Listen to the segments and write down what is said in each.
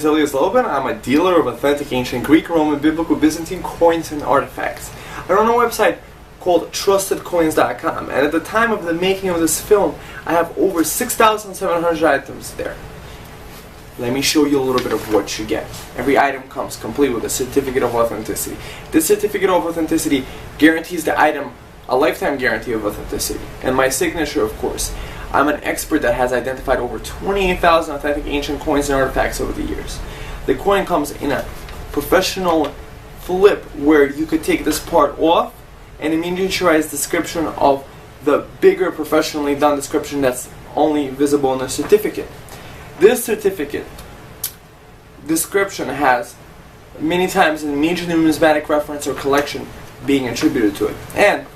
is Elias Loban. I'm a dealer of authentic ancient Greek, Roman, Biblical, Byzantine coins and artifacts. I run a website called trustedcoins.com, and at the time of the making of this film, I have over 6,700 items there. Let me show you a little bit of what you get. Every item comes complete with a certificate of authenticity. This certificate of authenticity guarantees the item a lifetime guarantee of authenticity, and my signature, of course. I'm an expert that has identified over 28,000 authentic ancient coins and artifacts over the years. The coin comes in a professional flip where you could take this part off and a miniaturized description of the bigger professionally done description that's only visible in the certificate. This certificate description has many times a major numismatic reference or collection being attributed to it. And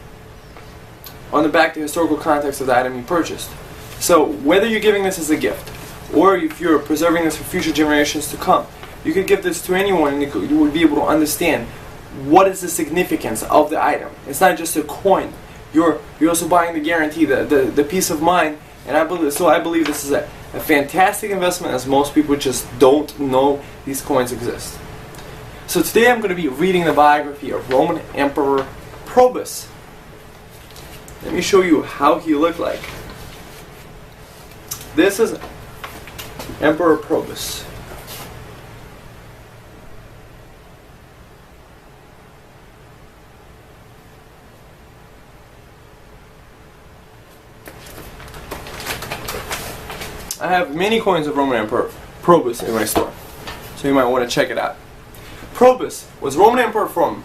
on the back, the historical context of the item you purchased. So whether you're giving this as a gift, or if you're preserving this for future generations to come, you could give this to anyone and you would be able to understand what is the significance of the item. It's not just a coin. You're also buying the guarantee, the peace of mind, and I believe this is a fantastic investment, as most people just don't know these coins exist. So today I'm going to be reading the biography of Roman Emperor Probus. Let me show you how he looked like. This is Emperor Probus. I have many coins of Roman Emperor Probus in my store, so you might want to check it out. Probus was Roman Emperor from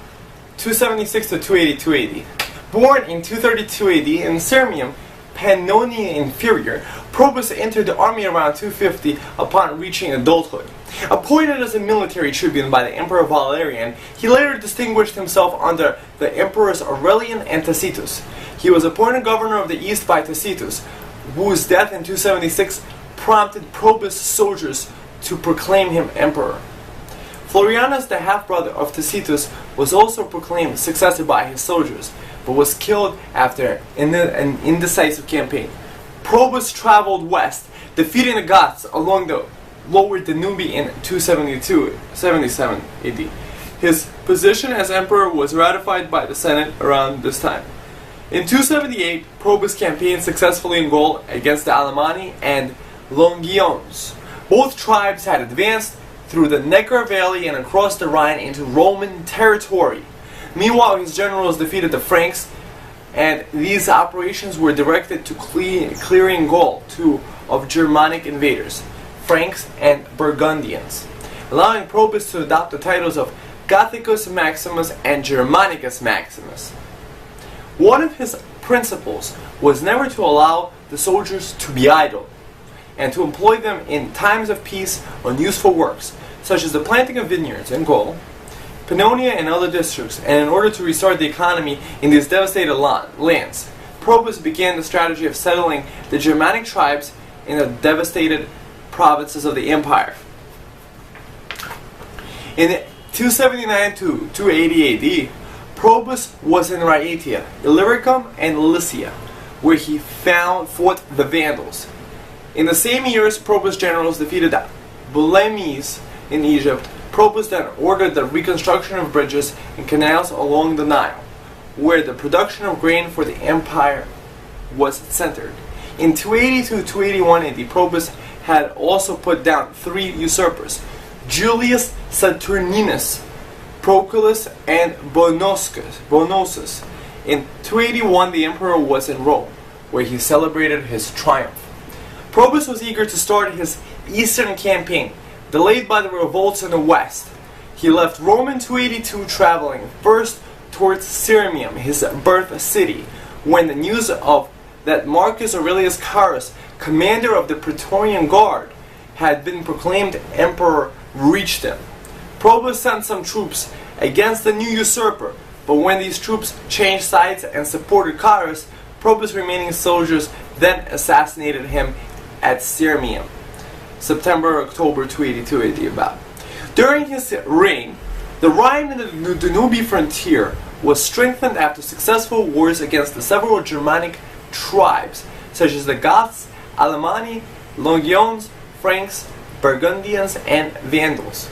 276 to 280 AD. Born in 232 AD in Sirmium, Pannonia Inferior, Probus entered the army around 250 upon reaching adulthood. Appointed as a military tribune by the Emperor Valerian, he later distinguished himself under the Emperors Aurelian and Tacitus. He was appointed governor of the East by Tacitus, whose death in 276 prompted Probus' soldiers to proclaim him emperor. Florianus, the half-brother of Tacitus, was also proclaimed successor by his soldiers, but was killed after an indecisive campaign. Probus traveled west, defeating the Goths along the lower Danube in 277 AD. His position as emperor was ratified by the Senate around this time. In 278, Probus campaigned successfully in Gaul against the Alemanni and Longions. Both tribes had advanced through the Neckar Valley and across the Rhine into Roman territory. Meanwhile, his generals defeated the Franks, and these operations were directed to clearing Gaul of Germanic invaders, Franks and Burgundians, allowing Probus to adopt the titles of Gothicus Maximus and Germanicus Maximus. One of his principles was never to allow the soldiers to be idle, and to employ them in times of peace on useful works, such as the planting of vineyards in Gaul, Pannonia and other districts, and in order to restart the economy in these devastated lands, Probus began the strategy of settling the Germanic tribes in the devastated provinces of the empire. In 279 to 280 AD, Probus was in Rhaetia, Illyricum, and Lycia, where he fought the Vandals. In the same years, Probus' generals defeated the Bulemes in Egypt. Probus then ordered the reconstruction of bridges and canals along the Nile, where the production of grain for the empire was centered. In 280 to 281 AD, Probus had also put down 3 usurpers: Julius Saturninus, Proculus, and Bonosus. In 281, the emperor was in Rome, where he celebrated his triumph. Probus was eager to start his eastern campaign, delayed by the revolts in the west. He left Rome in 282, traveling first towards Sirmium, his birth city, when the news of that Marcus Aurelius Carus, commander of the Praetorian Guard, had been proclaimed emperor reached him. Probus sent some troops against the new usurper, but when these troops changed sides and supported Carus, Probus' remaining soldiers then assassinated him at Sirmium, September-October 282 AD about. During his reign, the Rhine and the Danube frontier was strengthened after successful wars against the several Germanic tribes, such as the Goths, Alemanni, Longions, Franks, Burgundians, and Vandals.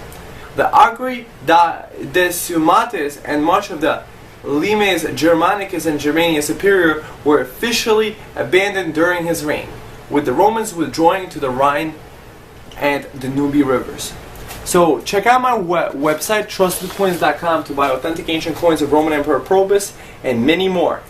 The Agri Decimates and much of the Limes Germanicus and Germania Superior were officially abandoned during his reign, with the Romans withdrawing to the Rhine and the Danube rivers. So check out my website, trustedcoins.com, to buy authentic ancient coins of Roman Emperor Probus and many more.